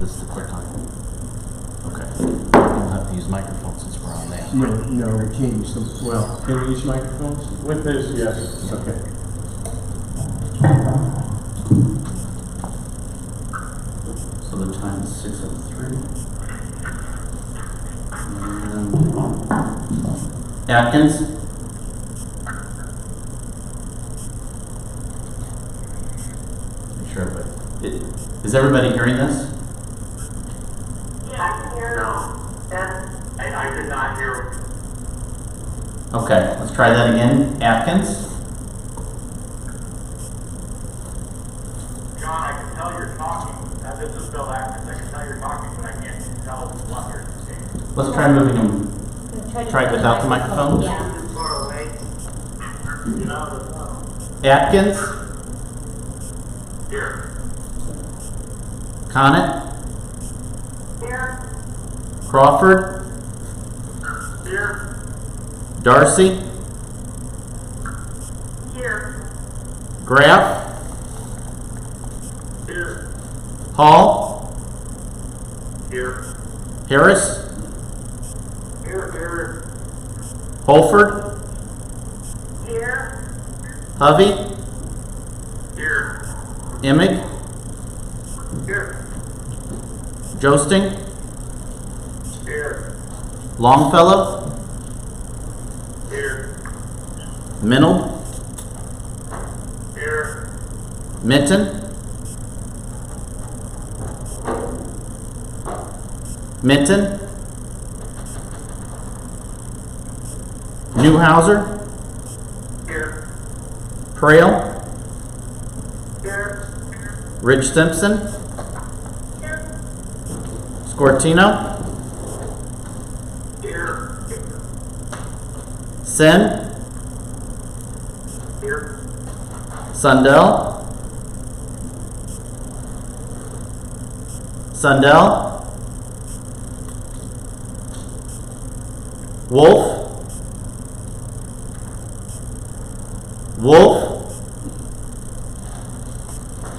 This is the quick time. Okay. We'll have to use microphones since we're on that. No, we can't use them. Well, can we use microphones? With this, yes. Okay. So the time is 6:03. And Atkins? Sure, but is everybody hearing this? Yeah, I can hear them. I did not hear. Okay, let's try that again. Atkins? John, I can tell you're talking. This is Bill Atkins. I can tell you're talking, but I can't tell what you're saying. Let's try moving them. Try it without the microphone? Yeah. Too far away. You know, Atkins? here. Connett? Here. Crawford? Here. Darcy? Here. Graff? Here. Hall? Here. Harris? Here. Holford? Here. Hovey? Here. Emig? Here. Joesting? Here. Longfellow? Here. Minnell? Here. Minton? Minton? Newhouser? Here. Trail? Here. Ridge Simpson? Here. Scortino? Here. Sen? Here. Sundell? Wolf?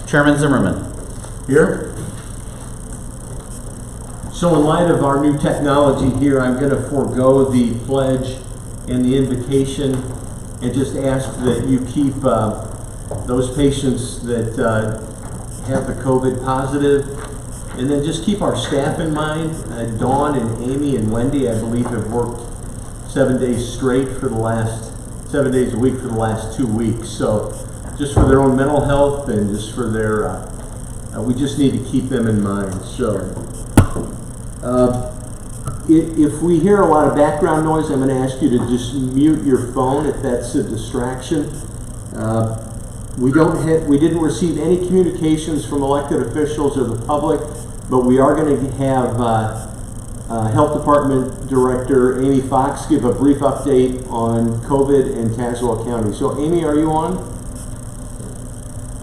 Chairman Zimmerman. Here. So in light of our new technology here, I'm going to forego the pledge and the invocation and just ask that you keep those patients that have the COVID positive, and then just keep our staff in mind. Dawn and Amy and Wendy, I believe, have worked 7 days straight for the last 7 days a week for the last 2 weeks. So just for their own mental health and just for their, we just need to keep them in mind. So if we hear a lot of background noise, I'm going to ask you to just mute your phone if that's a distraction. We didn't receive any communications from elected officials or the public, but we are going to have Health Department Director Amy Fox give a brief update on COVID in Tazewell County. So Amy, are you on?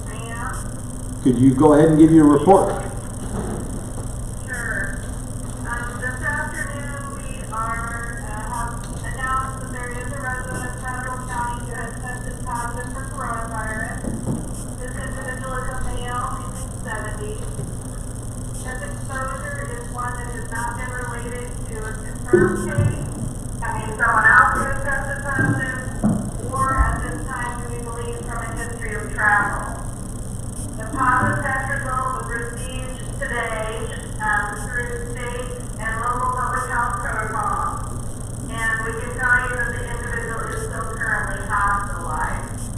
I am. Could you go ahead and give your report? Sure. This afternoon we have announced that there is a resident of Tazewell County who has tested positive for coronavirus. This individual is a male, he's 70. His exposure is one that has not been related to a confirmed case. I mean, someone else who has tested positive, or at this time, do we believe from a history of travel. The positive test result was received today through state and local public health protocols, and we can tell you that the individual is still currently hospitalized.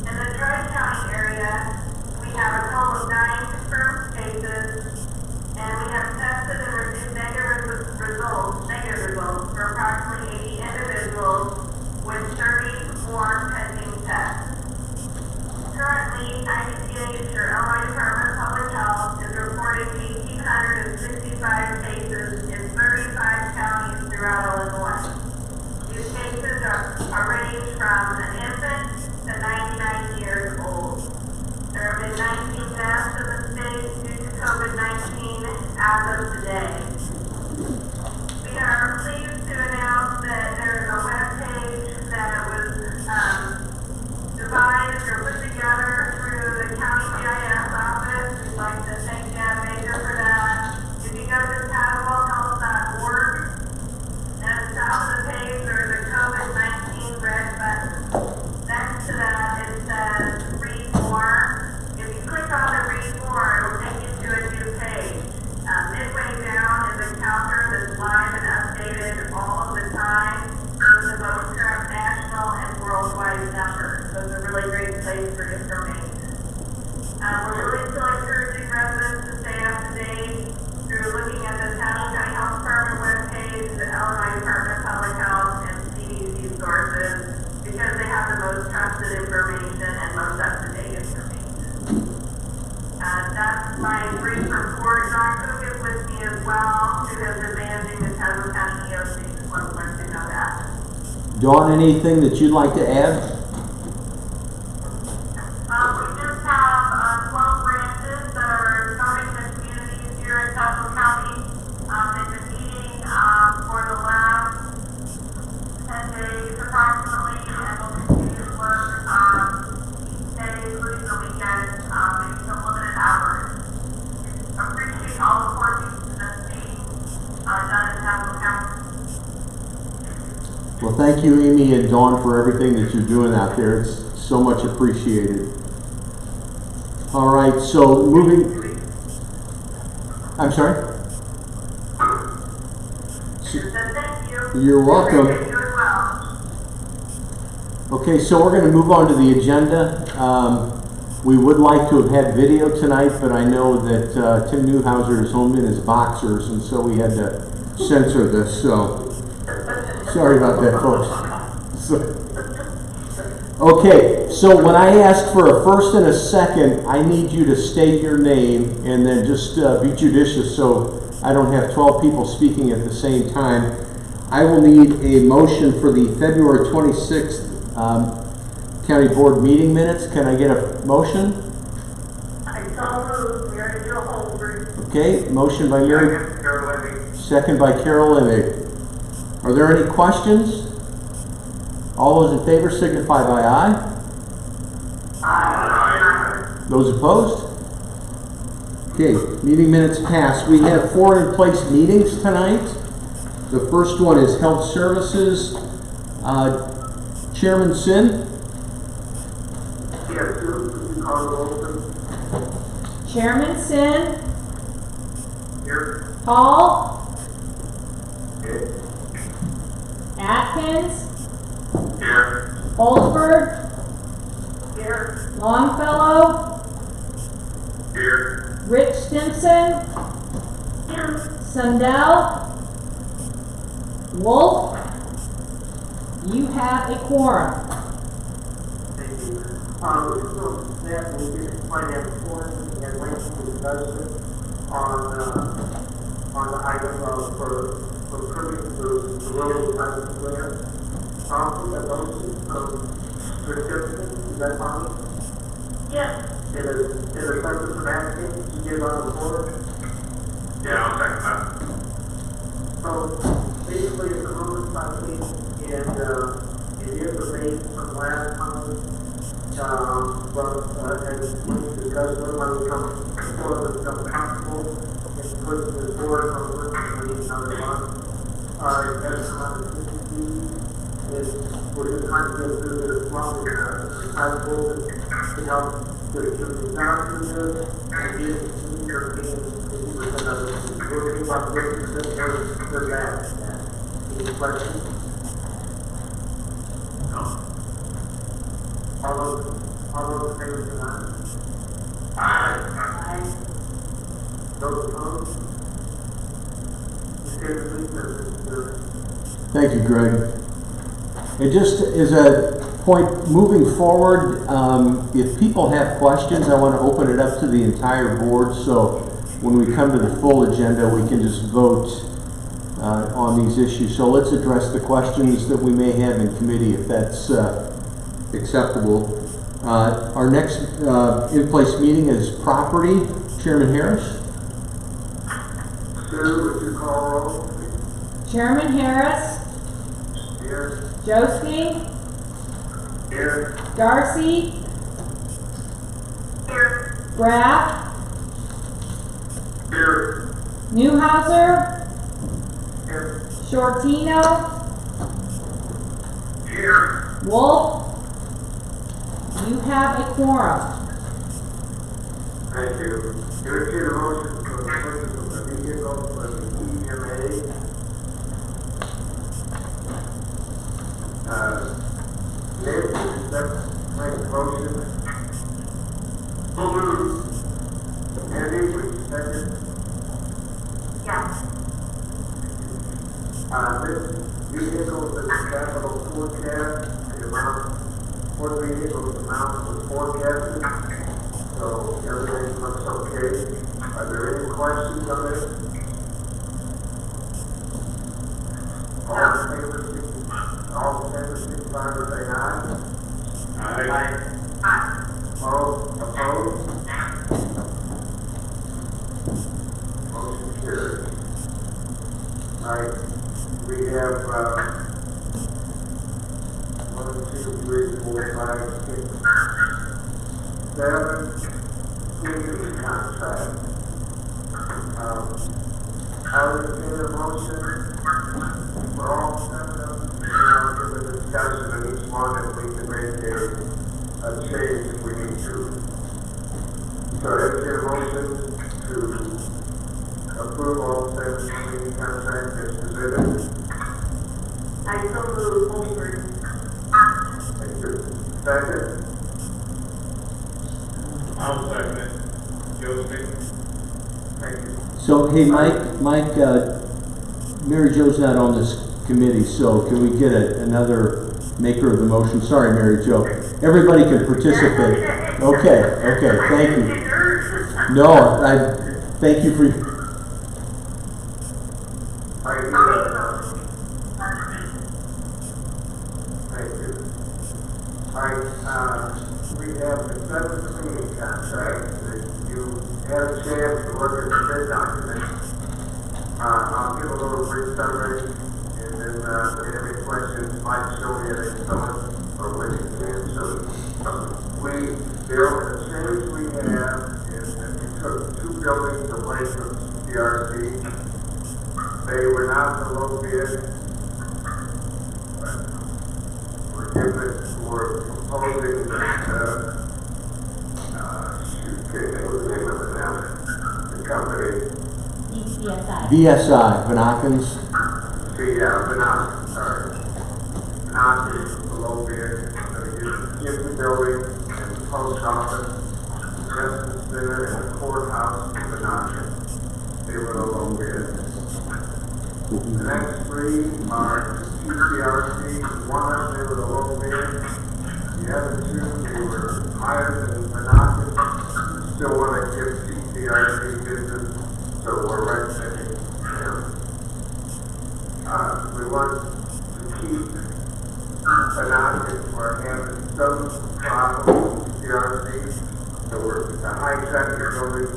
In the Tri-County area, we have a total of 9 confirmed cases, and we have tested and received negative results for approximately 80 individuals with 30 more pending tests. Currently, IDPH, or Illinois Department of Public Health, is reporting 1,865 cases in 35 counties throughout Illinois. These cases are ranged from an infant to 99 years old. There have been 19 deaths in the state due to COVID-19 as of today. We are pleased to announce that there is a web page that was devised or put together through the county GIS office. We'd like to thank Dan Baker for that. Dawn, anything that you'd like to add? We just have 12 branches that are serving the communities here in Tazewell County. They've been meeting for the last 10 days approximately, and will continue to work each day, including the weekend, maybe some limited hours. Appreciate all the work that's being done in Tazewell County. Well, thank you, Amy and Dawn, for everything that you're doing out there. It's so much appreciated. All right, so moving. I'm sorry? Thank you. You're welcome. Thank you as well. Okay, so we're going to move on to the agenda. We would like to have had video tonight, but I know that Tim Newhouser is home in his boxers, and so we had to censor this. So sorry about that, folks. Okay, so when I ask for a first and a second, I need you to state your name and then just be judicious so I don't have 12 people speaking at the same time. I will need a motion for the February 26th County Board meeting minutes. Can I get a motion? I so moved. Mary Jo Holmgren. Okay, motion by Mary, second by Carol Lemig. Are there any questions? All those in favor signify by aye. Aye. Those opposed? Okay, meeting minutes passed. We have 4 in-place meetings tonight. The first one is Health Services. Chairman Sin. Yes, Sue, would you call the roll, please? Chairman Sin, Here. Hall, Here. Atkins, Here. Oldsberg, Here. Longfellow, Here. Rich Stimson, Sundell, Wolf. You have a quorum. Thank you. We're still that we did finance form and Lansing discussion on the item for approving the road item plan. We have motion from prescription, is that fine? Yes. In a second from Atkins, to give on the board? Yeah, I'll second that. So basically it's a road funding and it is a base from last time. But as we discussed, when we come forward with some council and put the board on the another month. Our investment is we're just trying to get through this long cycle to help with the disaster and get your being working about working for that. Any questions? No. All those in favor tonight? Aye. Those opposed? Thank you, Greg. And just as a point, moving forward, if people have questions, I want to open it up to the entire board, so when we come to the full agenda, we can just vote on these issues. So let's address the questions that we may have in committee, if that's acceptable. Our next in-place meeting is property. Chairman Harris. Sue, would you call roll? Chairman Harris, Here. Joski, Here. Darcy, Here. Graff, Here. Newhouser, Here. Shortino, Here. Wolf. You have a quorum. Thank you. Entertain a motion for the purchase of the vehicle for the EMA. Nick, is that make a motion? So moved. Andy, would you second? Yes. This vehicle is a capital forecast, the amount, for the vehicle, the amount was forecasted. So everything looks okay. Are there any questions on this? All in favor, All in favor, signify by saying aye. Aye. All opposed? Motion carries. All right, we have, 1, 2, 3, 4, 5, 6, 7 community contracts. I would entertain a motion for all 7 of them, and I'll give a discussion on each one, and we can make a change if we need to. So entertain a motion to approve all 7 community contracts as presented. I so move Holmberg. Thank you. Second? I'll second it. Joe speaking. Thank you. So, hey, Mike, Mary Jo's not on this committee, so can we get another maker of the motion? Sorry, Mary Jo. Everybody can participate. Okay, thank you. No, I thank you for. All right, thank you. All right, we have the 7 community contracts that you had a chance to look at the bid document. I'll give a little brief summary, and then if you have any questions, Mike Shoney at any time, or Wendy can answer. The change we have is that we took 2 buildings away from CRC. They were not the low bid. We're proposing that, what was the name of it now? The company. VSI, Vanakins. Vanakins, sorry. Vanakins is the low bid. Give the building and the post office, the Justice Center, and the courthouse to Vanakins. They were the low bid. The next 3 are TCRC. 1 of them, they were the low bid. The other 2, they were higher than Vanakins. Still want to give TCRC business, so we're recommending them. We want to keep Vanakins for having some problems with TCRC. So the high traffic buildings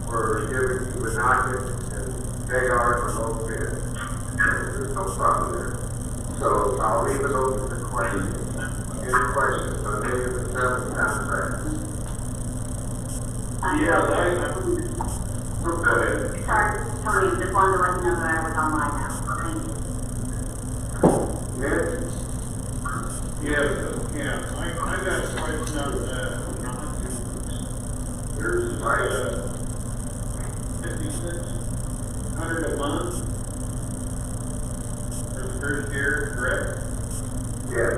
were given to Vanakins, and they are the low bid. There's no problem there. So I'll leave it open to questions. Any questions on any of the 7 contracts? Yes, I go ahead. Sorry, Tony, just wanted to let you know that I was online now. Thank you. Nick? Yes, I got a question on there's 5,600 a month for the first year, correct? Yes.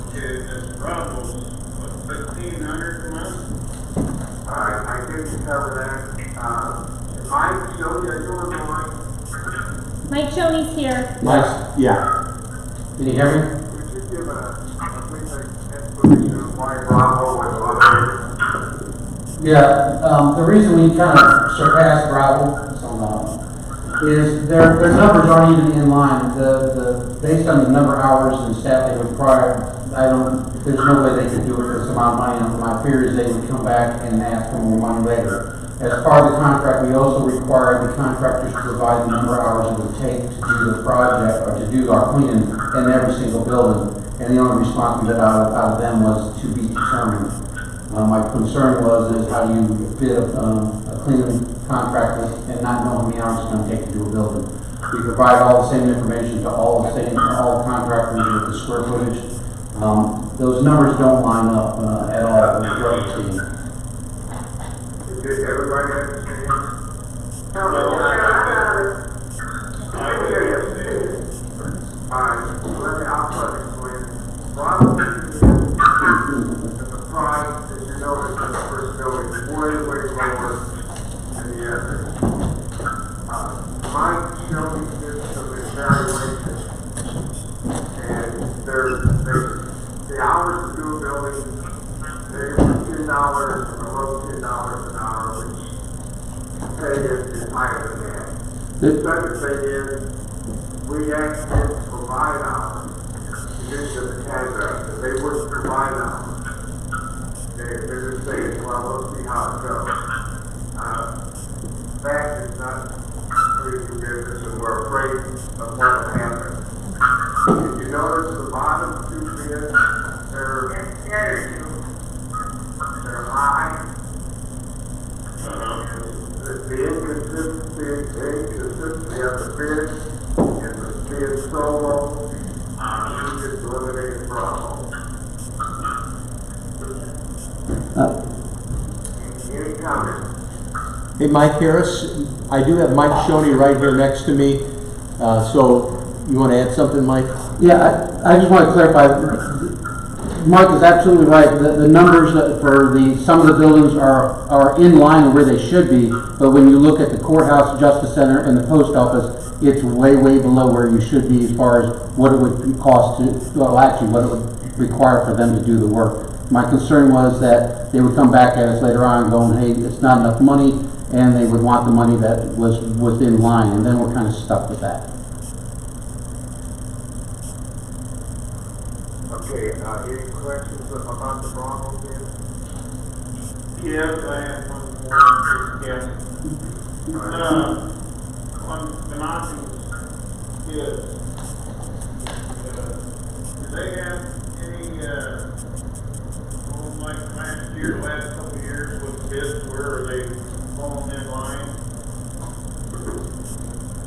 Okay, this Bravo's, what, 1,500 a month? I didn't cover that. Mike, Sylvia, are you on the line? Mike Shoney's here. Nice, yeah. Can you hear me? Would you give a brief explanation of why Bravo was on there? Yeah, the reason we kind of surpassed Bravo is their numbers aren't even in line. Based on the number of hours and staff they require, there's no way they could do it for this amount of money. And my fear is they would come back and ask for more money later. As part of the contract, we also require the contractors to provide the number of hours it would take to do the project or to do our cleaning in every single building. And the only responsibility out of them was to be determined. My concern is how you bid a cleaning contract and not know how many hours it's going to take to do a building. We provide all the same information to all contractors with the square footage. Those numbers don't line up at all with what we're seeing. Did everybody understand? I hear you. Alright, I'll try to explain. Bravo is the price, as you noticed in the first building, is way lower than the other. Mike showed me this some evaluation, and the hours to do a building, they were $10 or below $10 an hour, which pay is higher than that. The second thing is, we asked them for provide hours. You mentioned the Tazewell, if they wouldn't provide hours, they're just saying, well, we'll see how it goes. That is not really good business, and we're afraid of what will happen. If you notice the bottom two bids, they're high. The inconsistency of the bid and the bid solo, we just eliminated Bravo. Any comments? Hey, Mike Harris, I do have Mike Shoney right here next to me. So you want to add something, Mike? Yeah, I just want to clarify. Mark is absolutely right. The numbers for some of the buildings are in line with where they should be, but when you look at the courthouse, justice center, and the post office, it's way, way below where you should be as far as what it would cost to, well, actually what it would require for them to do the work. My concern was that they would come back at us later on going, hey, it's not enough money, and they would want the money that was in line, and then we're kind of stuck with that. Okay, any questions about the Bravo bid? Yes, I have one more. Yes. On the mountains, yes. Do they have any, like last year, last couple of years, with bids, where are they falling in line?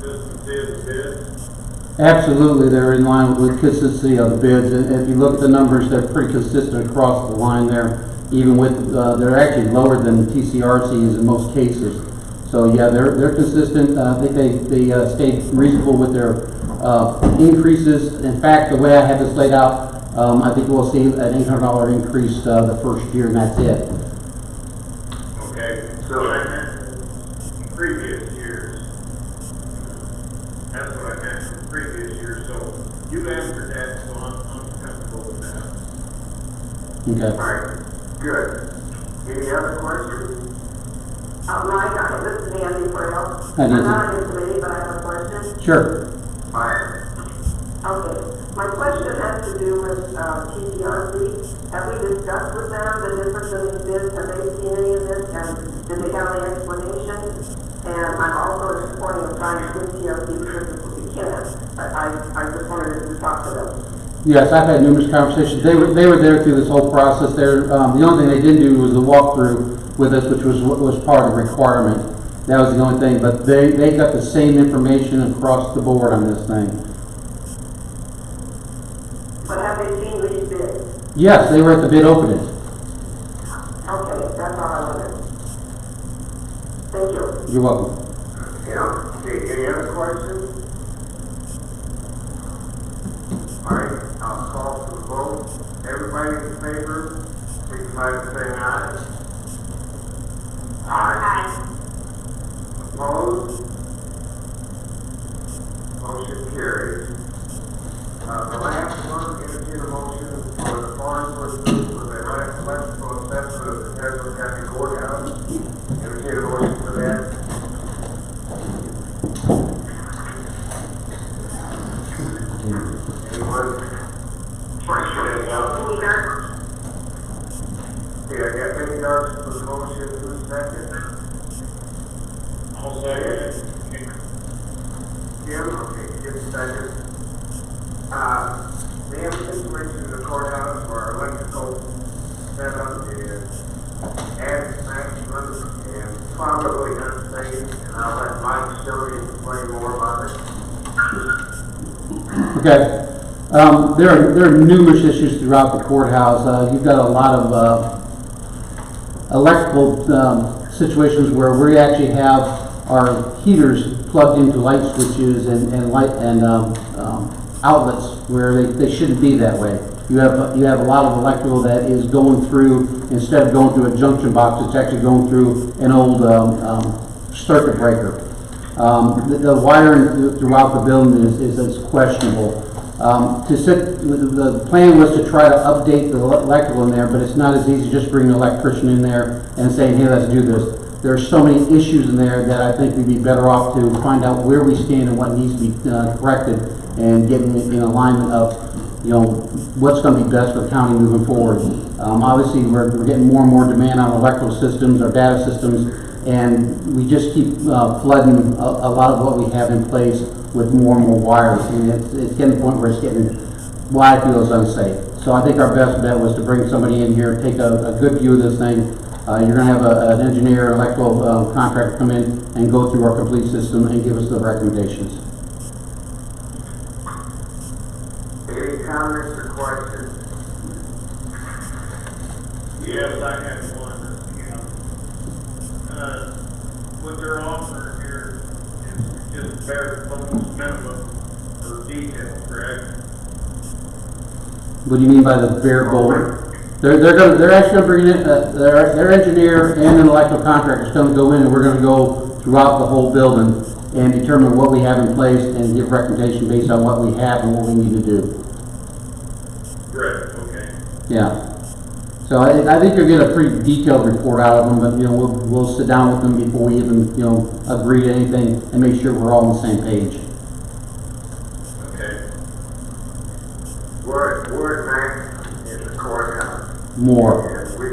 Just the bids? Absolutely, they're in line with consistency of the bids. And if you look at the numbers, they're pretty consistent across the line there. Even with, they're actually lower than TCRC is in most cases. So yeah, they're consistent. I think they stayed reasonable with their increases. In fact, the way I had this laid out, I think we'll see an $800 increase the first year, and that's it. Okay, so I meant previous years. That's what I meant from previous years, so you answered that, so I'm comfortable with that. Okay. All right, good. Any other questions? Mike, this is Nancy Frail. Hi, Nancy. I'm not in the committee, but I have a question. Sure. All right. Okay. My question has to do with TCRC. Have we discussed with them the difference in these bids? Have they seen any of this? And did they have any explanation? And I'm also supporting of trying to get TCRC because if we can. I just wanted to talk to them. Yes, I've had numerous conversations. They were there through this whole process. The only thing they didn't do was the walkthrough with us, which was part of the requirement. That was the only thing. But they got the same information across the board on this thing. But have they seen these bids? Yes, they were at the bid opening. Okay, that's all I wanted. Thank you. You're welcome. Yeah, okay, any other questions? All right, I'll call for the vote. Everybody in favor, signify by saying aye. Aye. Opposed? Motion carries. The last one, entertain a motion for the farm for the electrical assessment of the Tazewell County Courthouse. Entertain a motion for that. Anyone? Okay, I got any yards for the motion, who's second? I'll say it. Jim, okay, Jim second. We have a situation in the courthouse where our electrical setup is at maximum and probably unsafe, and I'll let Mike show you explain more about it. Okay. There are numerous issues throughout the courthouse. You've got a lot of electrical situations where we actually have our heaters plugged into light switches and light and outlets where they shouldn't be that way. You have a lot of electrical that is going through, instead of going through a junction box, it's actually going through an old circuit breaker. The wiring throughout the building is questionable. The plan was to try to update the electrical in there, but it's not as easy just bringing an electrician in there and saying, hey, let's do this. There are so many issues in there that I think we'd be better off to find out where we stand and what needs to be corrected and getting in alignment of, you know, what's going to be best for the county moving forward. Obviously, we're getting more and more demand on electrical systems, our data systems, and we just keep flooding a lot of what we have in place with more and more wires, and it's getting to the point where it's getting what I feel is unsafe. So I think our best bet was to bring somebody in here, take a good view of this thing. You're going to have an engineer, electrical contractor come in and go through our complete system and give us the recommendations. Any comments or questions? Yes, I have one. What they're offering here is just bare bones minimum for detail, correct? What do you mean by the bare bone? They're actually bringing in their engineer and an electrical contractor is going to go in, and we're going to go throughout the whole building and determine what we have in place and give recommendation based on what we have and what we need to do. Correct, okay. Yeah. So I think you'll get a pretty detailed report out of them, but, you know, we'll sit down with them before we even, you know, agree to anything and make sure we're all on the same page. Okay. We're next in the courthouse. More. And we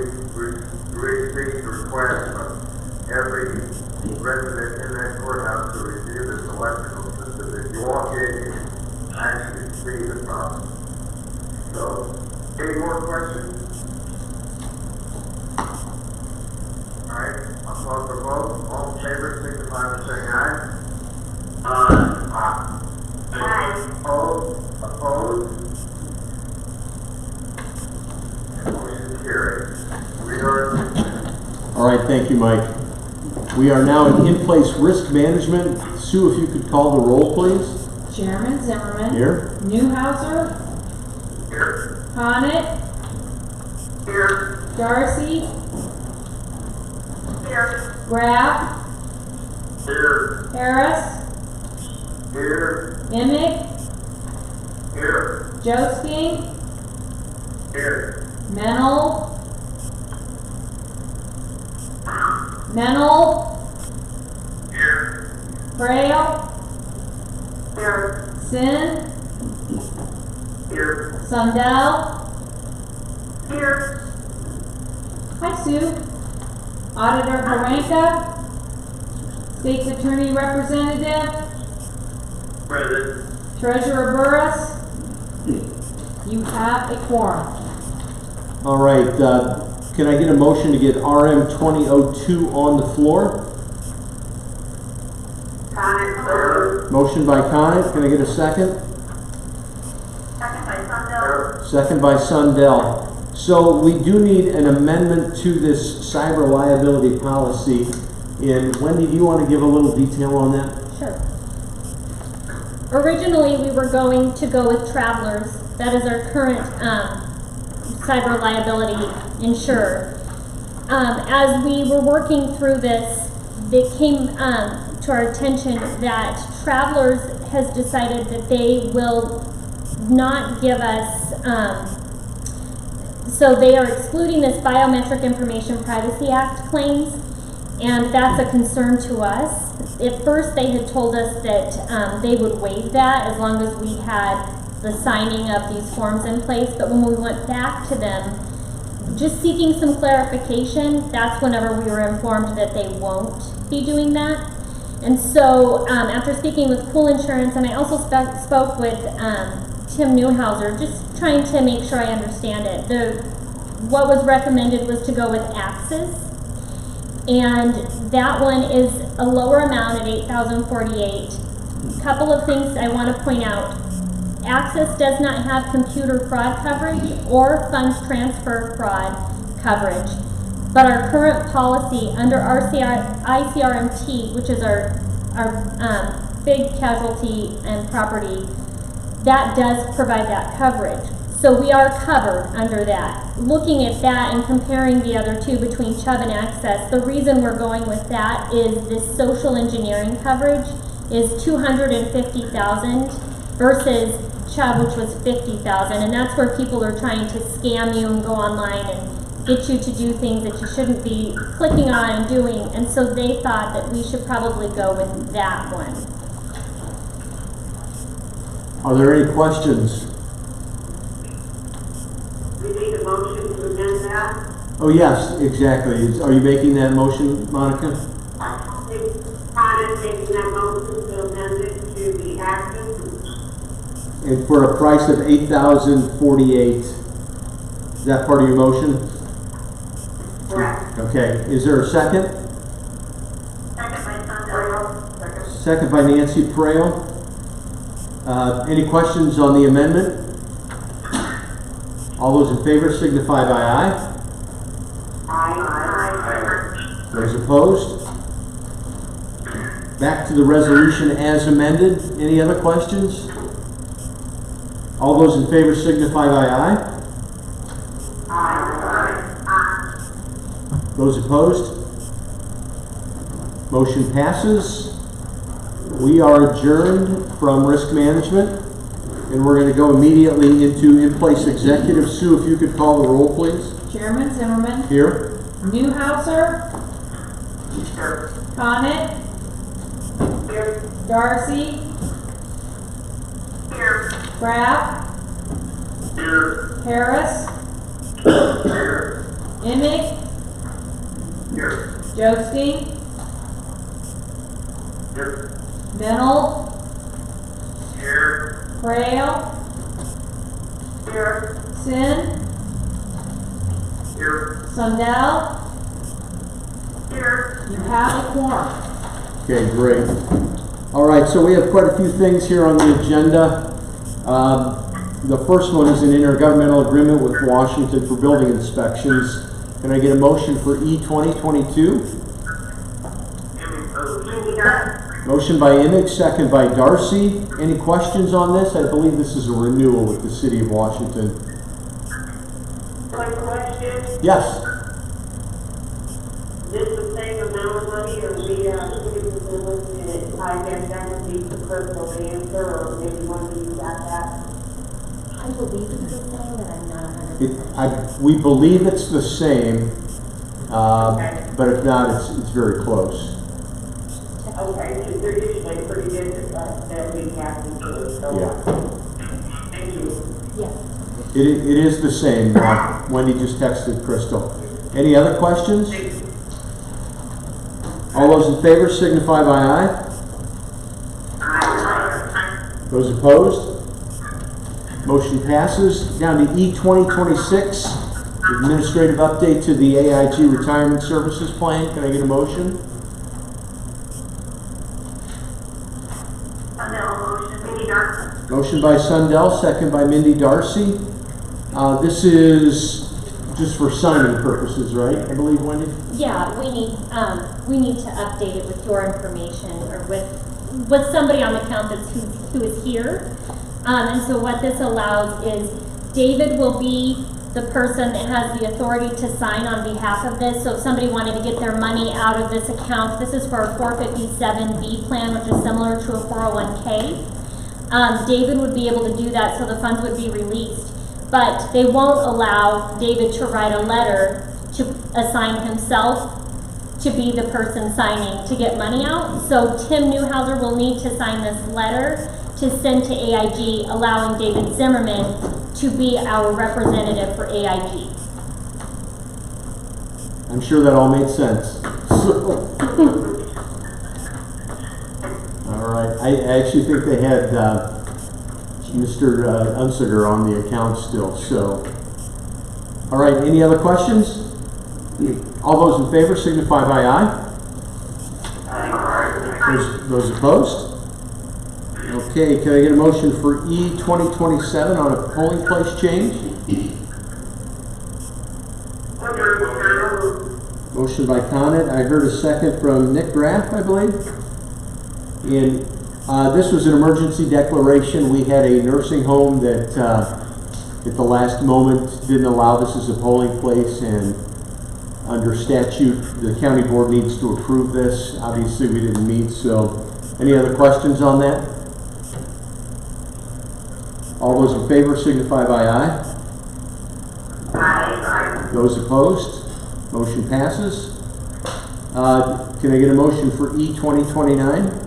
receive requests from every resident in that courthouse to review this electrical system. If you walk in, you can actually see the problem. So, any more questions? All right, I'll call for vote. All in favor, signify by saying aye. Aye. Aye. Opposed? Motion carried. We are. All right, thank you, Mike. We are now in in-place risk management. Sue, if you could call the roll, please. Chairman Zimmerman. Here. Newhouser. Here. Bonnet. Here. Darcy. Here. Graff. Here. Harris. Here. Emick. Here. Josephine. Here. Mennel. Mennel. Here. Frail. Here. Sin. Here. Sundell. Here. Hi, Sue. Auditor Paranka. State's Attorney Representative. Present. Treasurer Burris. You have a quorum. All right, can I get a motion to get RM 2002 on the floor? Conant. Motion by Conant. Can I get a second? Second by Sundell. Second by Sundell. So we do need an amendment to this cyber liability policy. And Wendy, do you want to give a little detail on that? Sure. Originally, we were going to go with Travelers. That is our current cyber liability insurer. As we were working through this, it came to our attention that Travelers has decided that they will not give us, so they are excluding this Biometric Information Privacy Act claims, and that's a concern to us. At first, they had told us that they would waive that as long as we had the signing of these forms in place, but when we went back to them, just seeking some clarification, that's whenever we were informed that they won't be doing that. And so after speaking with Pool Insurance, and I also spoke with Tim Newhouser, just trying to make sure I understand it. What was recommended was to go with Axis, and that one is a lower amount at $8,048. Couple of things I want to point out. Axis does not have computer fraud coverage or funds transfer fraud coverage, but our current policy under ICRMT, which is our big casualty and property, that does provide that coverage. So we are covered under that. Looking at that and comparing the other two between Chubb and Access, the reason we're going with that is this social engineering coverage is $250,000 versus Chubb, which was $50,000, and that's where people are trying to scam you and go online and get you to do things that you shouldn't be clicking on and doing, and so they thought that we should probably go with that one. Are there any questions? We need a motion to amend that. Oh, yes, exactly. Are you making that motion, Monica? Connor's making that motion to amend it to the action. And for a price of $8,048. Is that part of your motion? Correct. Okay. Is there a second? Second by Sundell. Second by Nancy Preo. Any questions on the amendment? All those in favor signify by aye. Aye. Those opposed? Back to the resolution as amended. Any other questions? All those in favor signify by aye. Those opposed? Motion passes. We are adjourned from risk management, and we're going to go immediately into in-place executive. Sue, if you could call the roll, please. Chairman Zimmerman, Here. Newhouser, Conitt, Darcy, Graff, Harris, Emick, Josting, Mennel, Frail, Sin, Sundell. You have a quorum. Okay, great. All right, so we have quite a few things here on the agenda. The first one is an intergovernmental agreement with Washington for building inspections. Can I get a motion for E 2022? Motion by Emick, second by Darcy. Any questions on this? I believe this is a renewal with the City of Washington. One question, Yes. is this the same amount of money, or we, looking at that would be the personal answer, or maybe one of you got that? I believe it's the same, but I'm not 100%. We believe it's the same, but if not, it's very close. Okay, because they're usually pretty good at recapping to it, so. Yeah. Thank you. Yes. It is the same. Wendy just texted Crystal. Any other questions? All those in favor signify by aye. Those opposed? Motion passes. Down to E 2026, administrative update to the AIG Retirement Services Plan. Can I get a motion? Motion by Sundell, second by Mindy Darcy. This is just for signing purposes, right? I believe, Wendy? Yeah, we need to update it with your information or with somebody on the count who is here. And so what this allows is David will be the person that has the authority to sign on behalf of this. So if somebody wanted to get their money out of this account, this is for a 457B plan, which is similar to a 401k. David would be able to do that, so the funds would be released. But they won't allow David to write a letter to assign himself to be the person signing to get money out. So Tim Newhouser will need to sign this letter to send to AIG, allowing David Zimmerman to be our representative for AIG. I'm sure that all made sense. All right. I actually think they had Mr. Unsiger on the account still. So, all right. Any other questions? All those in favor signify by aye. Those opposed? Okay. Can I get a motion for E 2027 on a polling place change? Motion by Conitt. I heard a second from Nick Graff, I believe. And this was an emergency declaration. We had a nursing home that at the last moment didn't allow this as a polling place, and under statute the county board needs to approve this. Obviously we didn't meet, so any other questions on that? All those in favor signify by aye. Aye. Those opposed? Motion passes. Can I get a motion for E 2029?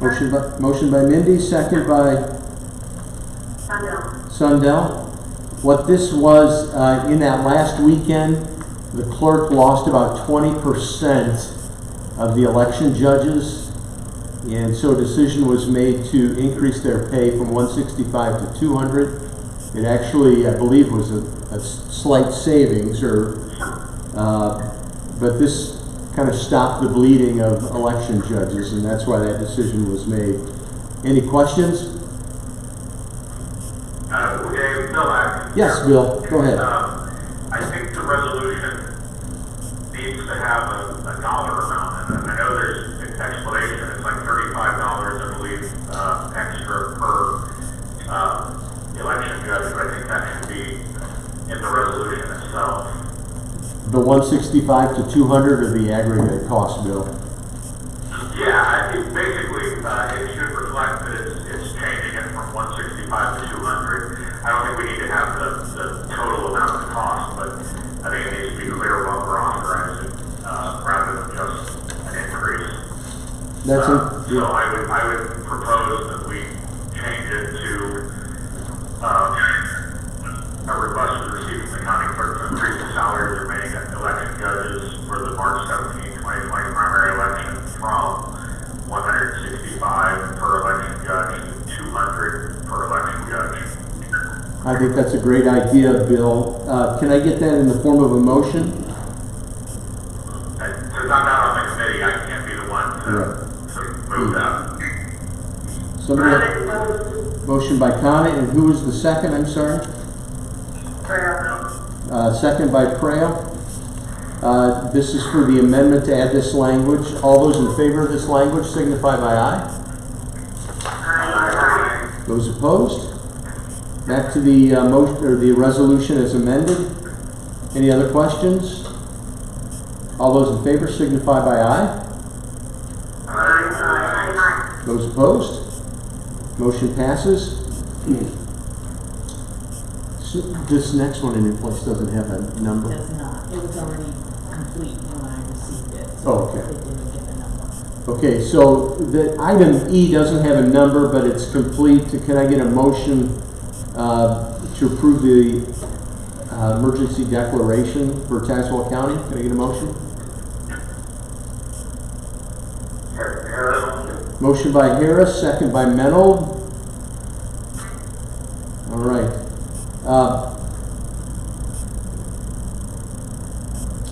Motion by Mindy, second by Sundell. What this was, in that last weekend, the clerk lost about 20% of the election judges, and so a decision was made to increase their pay from 165 to 200. It actually, I believe, was a slight savings, but this kind of stopped the bleeding of election judges, and that's why that decision was made. Any questions? Okay, Bill, Yes, Bill, go ahead. I think the resolution needs to have a dollar amount, and I know there's an explanation, it's like $35, I believe, extra per election judge, but I think that should be in the resolution itself. The 165 to 200 or the aggregate cost, Bill? Yeah, I think basically it should reflect that it's changing it from 165 to 200. I don't think we need to have the total amount of the cost, but I think it needs to be clear what we're authorizing rather than just an increase. So I would propose that we change it to a request for receiving the county clerk to increase the salaries remaining election judges for the March 17, 2020 primary election from 165 per election judge to 200 per election judge. I think that's a great idea, Bill. Can I get that in the form of a motion? Since I'm not on the committee, I can't be the one to move that. Somebody, motion by Connie, and who was the second, I'm sorry? Second by Preo. This is for the amendment to add this language. All those in favor of this language signify by aye. Aye. Those opposed? Back to the motion or the resolution as amended. Any other questions? All those in favor signify by aye. Aye. Those opposed? Motion passes. So this next one in your place doesn't have a number? Does not. It was already complete when I received it. So Oh, okay. It didn't get a number. Okay, so the item E doesn't have a number, but it's complete. Can I get a motion to approve the emergency declaration for Tazewell County? Can I get a motion? Motion by Harris, second by Menold. All right.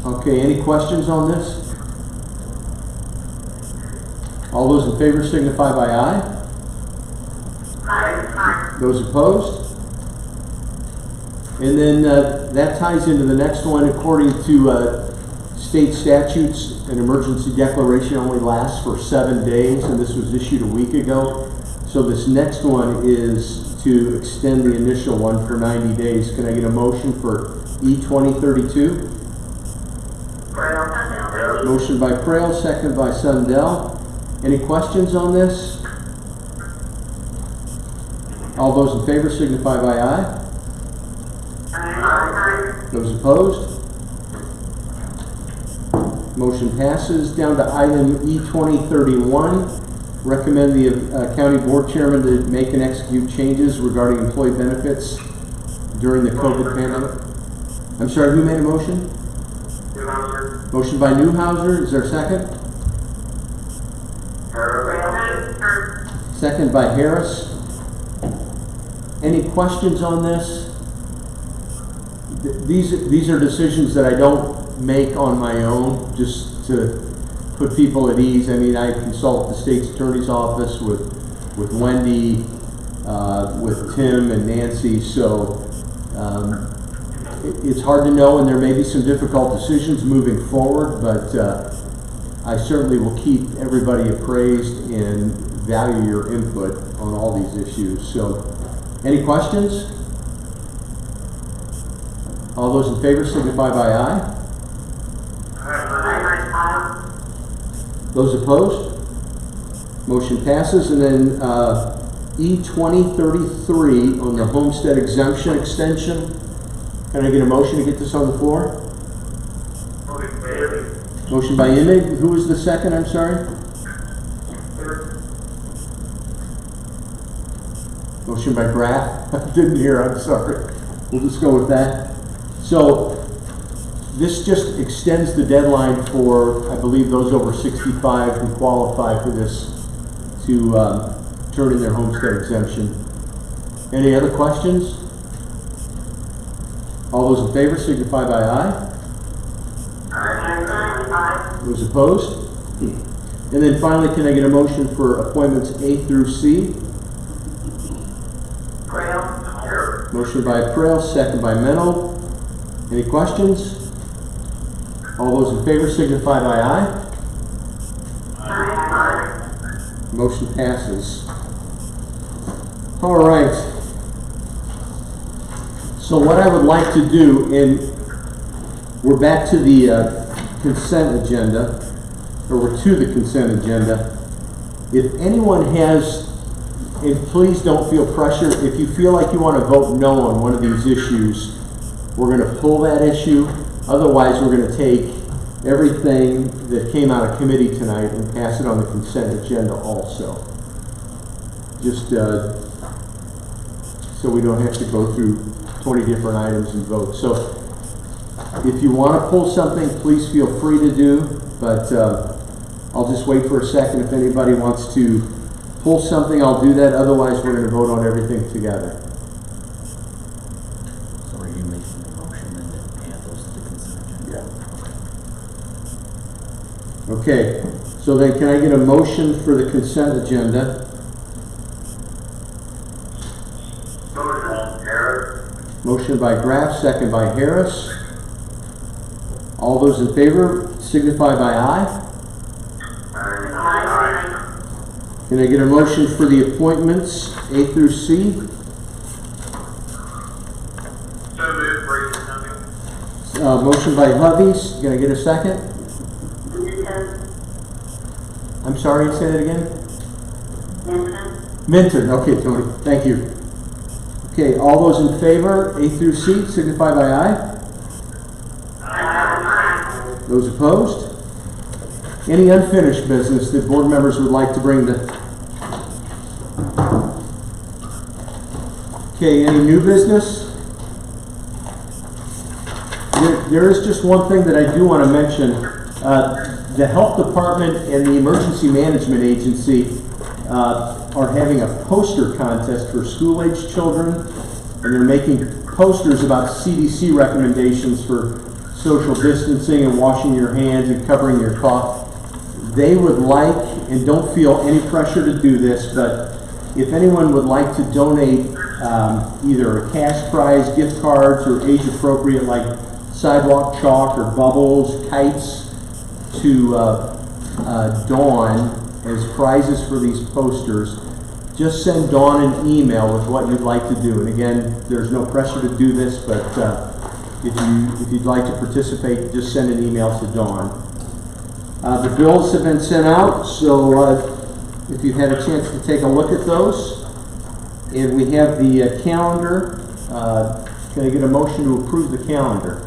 Okay, any questions on this? All those in favor signify by aye. Aye. Those opposed? And then that ties into the next one. According to state statutes, an emergency declaration only lasts for 7 days, and this was issued a week ago. So this next one is to extend the initial one for 90 days. Can I get a motion for E 2032? Motion by Prail, second by Sundell. Any questions on this? All those in favor signify by aye. Aye. Those opposed? Motion passes. Down to item E 2031. Recommend the county board chairman to make and execute changes regarding employee benefits during the COVID pandemic. I'm sorry, who made a motion? Motion by Newhouser. Is there a second? Second by Harris. Any questions on this? These are decisions that I don't make on my own, just to put people at ease. I mean, I consult the state's attorney's office with Wendy, with Tim and Nancy, so it's hard to know, and there may be some difficult decisions moving forward, but I certainly will keep everybody appraised and value your input on all these issues. So, any questions? All those in favor signify by aye. Those opposed? Motion passes. And then E 2033 on the homestead exemption extension. Can I get a motion to get this on the floor? Motion by Imig. Who was the second? I'm sorry. Motion by Graff. I didn't hear, I'm sorry. We'll just go with that. So this just extends the deadline for, I believe, those over 65 who qualify for this to turn in their homestead exemption. Any other questions? All those in favor signify by aye. Aye. Those opposed? And then finally, can I get a motion for appointments A through C? Trail. Motion by Trail, second by Mennel. Any questions? All those in favor signify by aye. Aye. Motion passes. All right. So what I would like to do, and we're back to the consent agenda, or we're to the consent agenda. If anyone has, and please don't feel pressure, if you feel like you want to vote no on one of these issues, we're going to pull that issue. Otherwise, we're going to take everything that came out of committee tonight and pass it on the consent agenda also. Just so we don't have to go through 20 different items and vote. So if you want to pull something, please feel free to do, but I'll just wait for a second. If anybody wants to pull something, I'll do that. Otherwise, we're going to vote on everything together. So are you making a motion and then add those to the consent agenda? Yeah. Okay, so then can I get a motion for the consent agenda? Motion, Harris. Motion by Graff, second by Harris. All those in favor signify by aye. Aye. Can I get a motion for the appointments A through C? So moved, Brady, something. Motion by Hubbies. Can I get a second? I'm sorry, say that again? Minton. Okay, Tony. Thank you. Okay, all those in favor, A through C, signify by aye. Those opposed? Any unfinished business that board members would like to bring to? Okay, any new business? There is just one thing that I do want to mention. The health department and the emergency management agency are having a poster contest for school-age children, and they're making posters about CDC recommendations for social distancing and washing your hands and covering your cough. They would like, and don't feel any pressure to do this, but if anyone would like to donate either a cash prize, gift cards, or age-appropriate like sidewalk chalk or bubbles, kites, to Dawn as prizes for these posters, just send Dawn an email with what you'd like to do. And again, there's no pressure to do this, but if you'd like to participate, just send an email to Dawn. The bills have been sent out, so if you've had a chance to take a look at those. And we have the calendar. Can I get a motion to approve the calendar?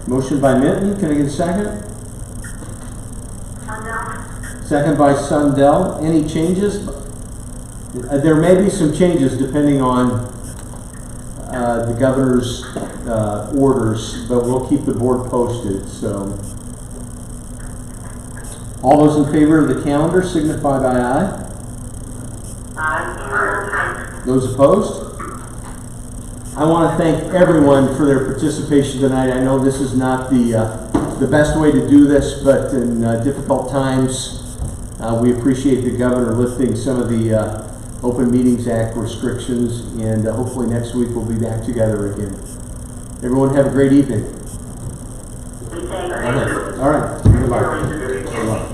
Motion by Minton. Can I get a second? Second by Sundell. Any changes? There may be some changes depending on the governor's orders, but we'll keep the board posted. So, all those in favor of the calendar signify by aye. Aye. Those opposed? I want to thank everyone for their participation tonight. I know this is not the best way to do this, but in difficult times, we appreciate the governor lifting some of the Open Meetings Act restrictions, and hopefully next week we'll be back together again. Everyone have a great evening. All right. Goodbye.